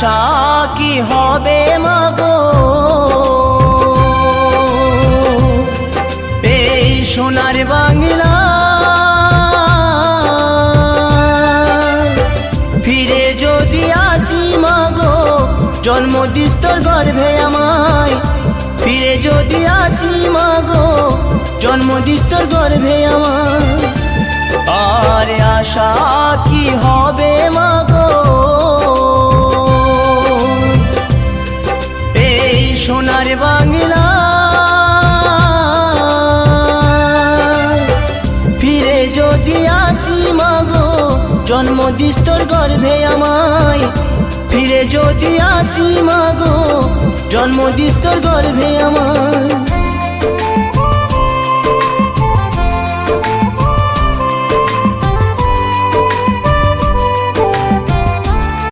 আশা কি হবে মাগো এই সোনার বাংলা ফিরে যদি আসি মাগো জন্ম দিস তোর গর্ভে আমায় ফিরে যদি আসি মাগো জন্ম দিস তোর গর্ভে আমায় আর আশা কি হবে মাগো এই সোনার বাংলা ফিরে যদি আসি মাগো জন্ম দিস তোর গর্ভে আমায় ফিরে যদি আসি মাগো জন্ম দিস তোর গর্ভে আমায়